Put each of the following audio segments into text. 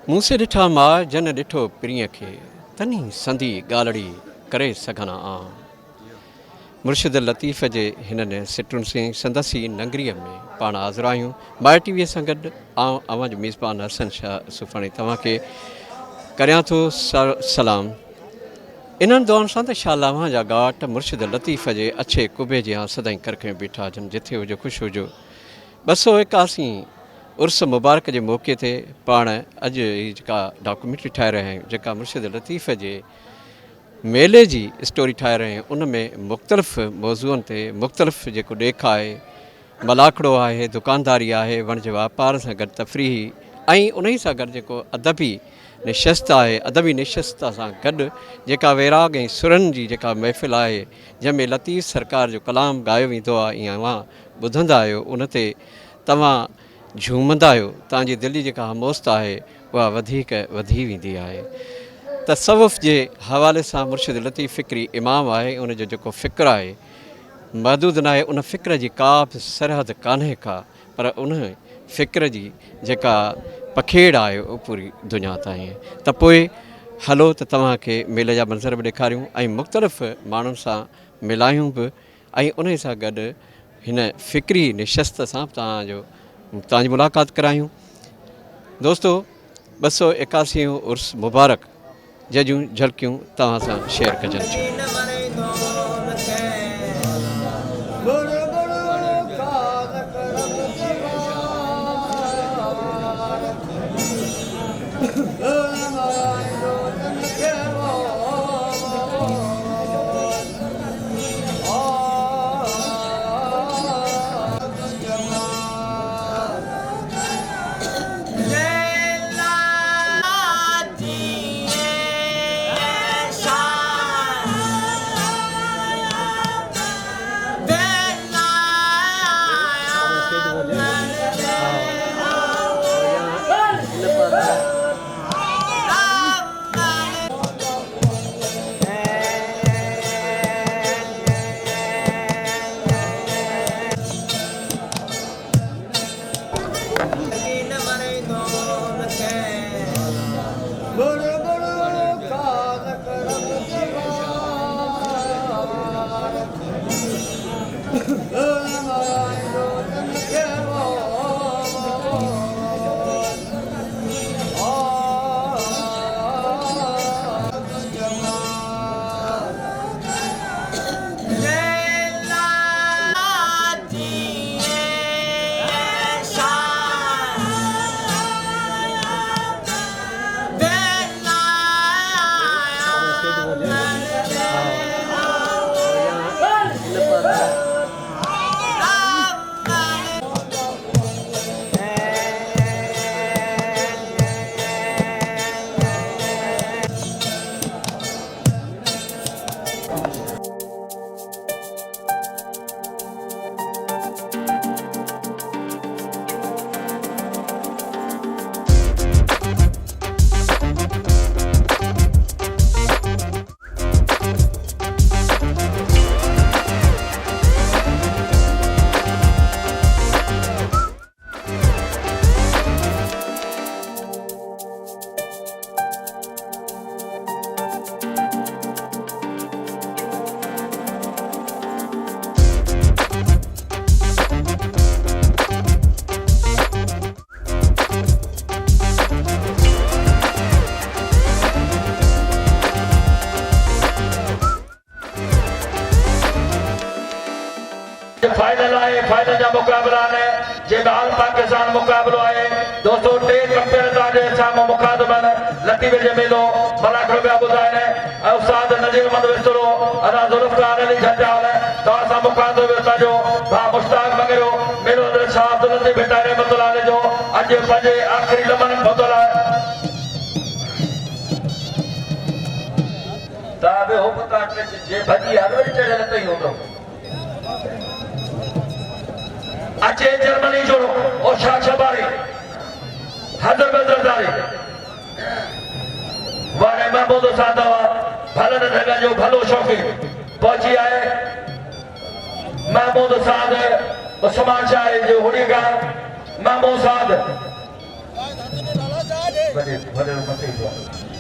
मूंसे ॾिठा मां जन ॾिठो पिरीअ खे तनी संधी ॻाल्हिड़ी करे सघंदा आं। मुर्शिद लतीफ़ जे हिननि सिटुनि से संदसी नगरीअ में पाण हाज़िर आहियूं। बाए टीवीअ सां गॾु आउं अवां जो मेज़बान हसन शाह सुफ़ाणी तव्हांखे करियां थो सलाम। इन्हनि दौरनि सां त छा लावां जा घाट मुर्शिद लतीफ़ जे अच्छे कुबे जे सदाई करखे में बीठा हुजनि, जिथे हुजो ख़ुशि हुजो। 281 उर्स मुबारक के मौक़े ते पाण अॼु जेका डॉक्यूमेंट्री ठाहे रहिया आहियूं, जेका मुर्शिद लतीफ़ जे मेले जी स्टोरी ठाहे रहिया आहियूं, उन में मुख़्तलिफ़ मौज़ूअनि ते मुख़्तलिफ़ जेको ॾेख आहे, मलाखड़ो आहे, दुकानदारी आहे, वणिज वापार सां गॾु तफ़रीही ऐं उन सां गॾु जेको अदबी निशस्त आहे, अदबी निशस्त सां गॾु जेका वैराग ऐं सुरनि जी जेका महफ़िल आहे, जंहिंमें लतीफ़ सरकार जो कलाम ॻायो वेंदो आहे, ईअं अवां ॿुधंदा आहियो, उन ते तव्हां झूमंदा आहियो, तव्हांजी दिलि जी जेका हमोस्त आहे उहा वधीक वधी वेंदी आहे। तसव्वुफ़ जे हवाले सां मुर्शिद लतीफ़ फ़िक्री इमाम आहे, उन जो जेको फ़िक्र आहे महदूद न आहे, उन फ़िक्र जी का बि सरहद कान्हे का, पर उन फ़िक्र जी जेका पखेड़ आहे उहा पूरी दुनिया ताईं। त पोइ हलो त तव्हांखे मेले जा मंज़र बि ॾेखारियूं ऐं मुख़्तलिफ़ माण्हुनि सां मिलायूं बि ऐं उन सां गॾु हिन फ़िक्री निशस्त सां तव्हांजी मुलाक़ात करायूं। दोस्तो 281 उर्स मुबारक जूं झलकियूं तव्हां सां शेयर कजनि थियूं। फाइनल आए, फाइनल जा मुकाबला ने जंहिंमें ऑल पाकिस्तान मुकाबलो आहे। दोस्तों टे कंपेयर जे साम्हूं मुखातिबन लतीफ़ जे मेलो मलाखड़ो पिया ॿुधाइनि ऐं उस्ताद नज़ीर अहमद विस्तरो अदा ज़ुल्फ़कार अली झंझाल तव्हां सां मुखातिब तव्हांजो भाउ मुश्ताक मंगेरो मेलो शाह अब्दुल लतीफ़ भिटाई रहमतुल्लाह अलैह जो अॼु पंहिंजे आख़िरी लम्हनि पहुतल आहे। तव्हां बि हो पुता जे भॼी हलो चढ़ियल तई हूंदो अच्छे जर्मनी जो और शाहबारी हजर बजरदारी वारे महमूद सादवा भलन जगह जो भलो शौकी पहुंची आए। महमूद साद उस्मान शाह जो हुड़ीगा महमूद साद बड़े बड़े मते तो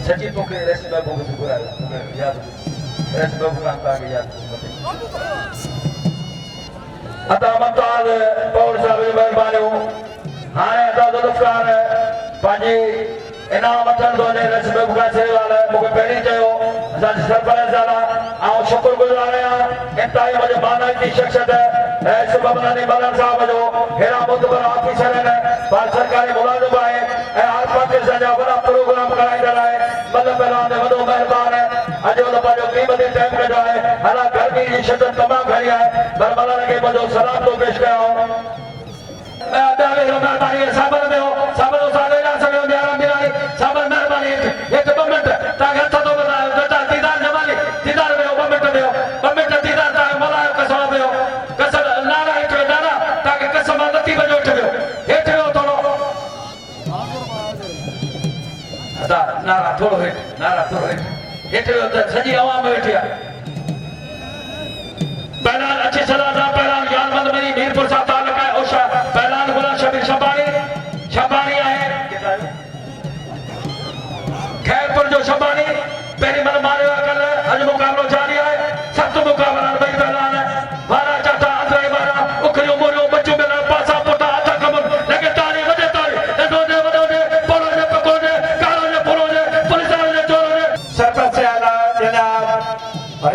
सच्ची तो के रेस में बहुत बुरा है याद रेस में बुरा का याद मते अता मताल पौर साहब मेहरबानी हो हाने अता दुलफकार पाजी इनाम वठण दो ने रेस में बुरा से वाला मुके पहिरी चयो असा सरपंच साला आ शुक्रगुजार आहियां इंतहाई मुझे माना की शख्सियत है सबब नानी मलन साहब जो हेरा मुतबर ऑफिसर है बाल सरकारी मुलाजिम है हर पाकिस्तान जा बड़ा प्रोग्राम कराईंदा है मतलब पहला ने वडो मेहरबान है अजो लपा जो कीमती टाइम पे जो है हला गर्मी की शिद्दत तमाम घणी है पर मलन के मुझो सलाम तो पेश कया हूं मैं अदाले मेहरबानी साबर में हो साबर साले ना सके यार मेरा साबर मेहरबानी एक मिनट ताकि हथ तो बताओ बेटा दीदार जमाली दीदार में 2 मिनट दीदार ता मलायो कसम में हो कसम नारा एक नारा ताकि कसम नती बजो उठो हेठ हो थोड़ो अदा नारा थोड़ो हेठ हो तो सजी आवाम में बैठिया पहलान अच्छी सलाह था पहलान यारमंद मनी मीरपुर साहब तालुका है ओशा पहलान गुलाम शबीर शबानी है खैरपुर जो शबानी पहली मन मारे कल अज मुकाबलो जारी है सख्त मुकाबला भाई पहलान है 12 चाटा अंदर 12 उखरियो मोरियो बच्चो मेरा पासा पोटा आता कम लगे तारी वजे तारी दोने वडोने पोलोने पकोने कालोने पोलोने पुलिसाने ने चोरोने सरपंच आला जनाब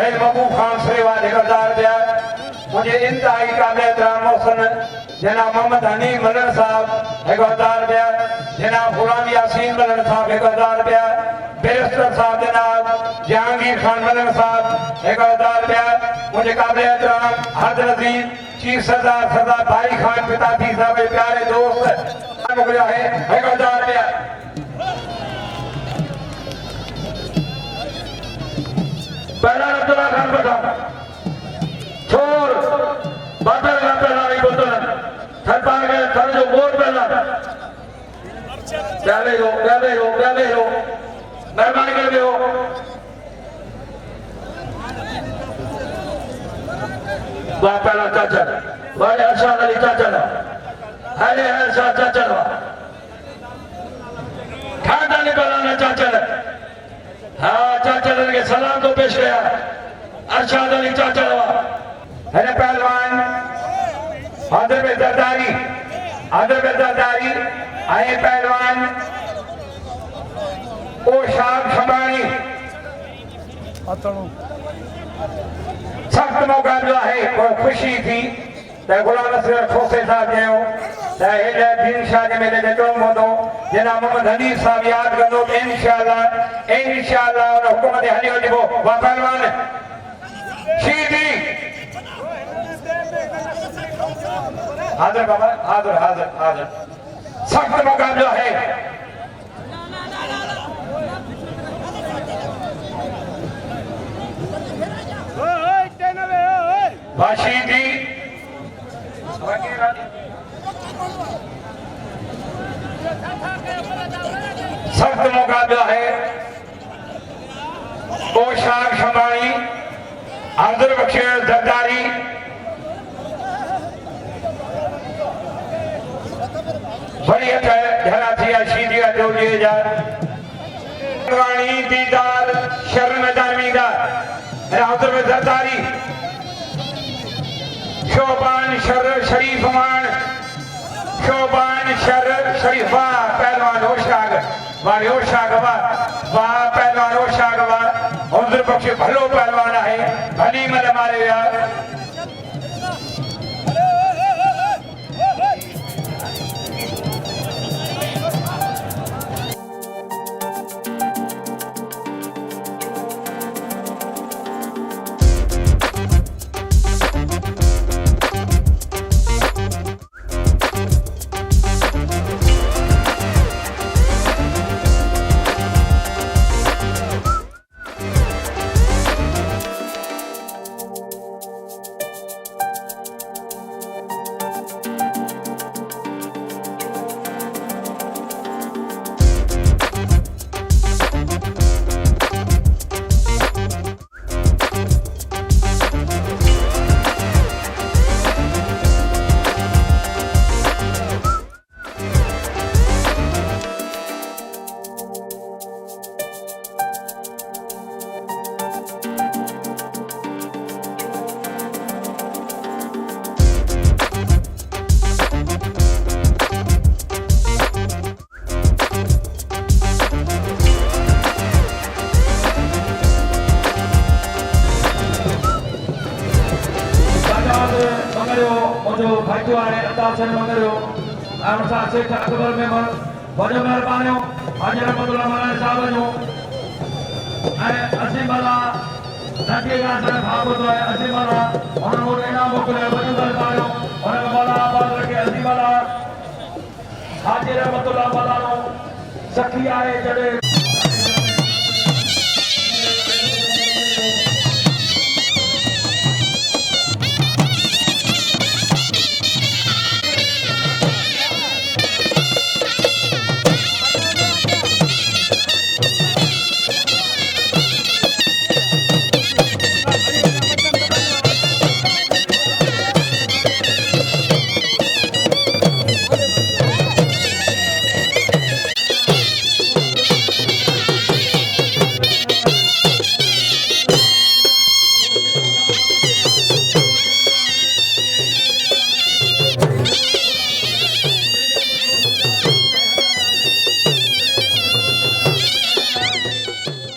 रेल महबूब खान श्रीवा ठेकेदार दिया मुझे इंतहाई काबिल एहतराम मोहसन जनाब मोहम्मद हनी मलन साहब ठेकेदार दिया जनाब गुलाम यासीन मलन साहब ठेकेदार दिया बैरिस्टर साहब जनाब जहांगीर खान मलन साहब ठेकेदार दिया मुझे काबिल एहतराम हद नजीर चीफ सरदार भाई खान पिताजी साहब प्यारे दोस्त मुखिया है ठेकेदार दिया पहला अब्दुल्ला खान बता छोर बादल का पहला नहीं बोलता थरपान के थर जो वोट पहला प्याले हो मेहरबानी कर हो वाह पहला चाचा बड़े अरशाद अली चाचा अरे अरशाद चाचा खानदानी पहला चाचा हाँ चाचा के सलाम तो पेश किया अरशाद अली चाचा है पहलवान आदर में जरदारी आए पहलवान ओ शाम शबानी सख्त मुकाबला है और खुशी थी गुलाम नसीर खोसे साहब जो दिन शाह जे मेले जो होंदो जना मोहम्मद हनीफ साहब याद कंदो इंशाअल्लाह और हुकूमत हली वञिबो वाह पहलवान शीदी हाजिर बाबा हाजिर सख्त मुकाबला है बाशीदी सख्त मुकाबला है पोशाक शबानी अब्दुल बख्शीर जरदारी बड़ी झरा थी शीदिया जो लिए जा दीदार शर्म जानवीदार अब्दुल जरदारी शोबान शर शरीफ मान शोबान शर शरीफा पहलवान होशाग वाह पहलवान होशाग वाह उधर पक्ष भलो पहलवान है भली मल मारे यार मुझो भाईचो आहे अतासन मंगरियो ऐं सां सेठ अकबर मेमन वॾो महिरबानियो हाजी रहमतुल्लाह मौलाना साहब जो ऐं असीमला नंढी ॻाल्हि सां भाॻ आहे असीमला हुन वटि इनाम मोकिलियो वॾो महिरबानियो हुन मौला आबाद रखे असीमला हाजी रहमतुल्लाह मौलाना सखी आहे जॾहिं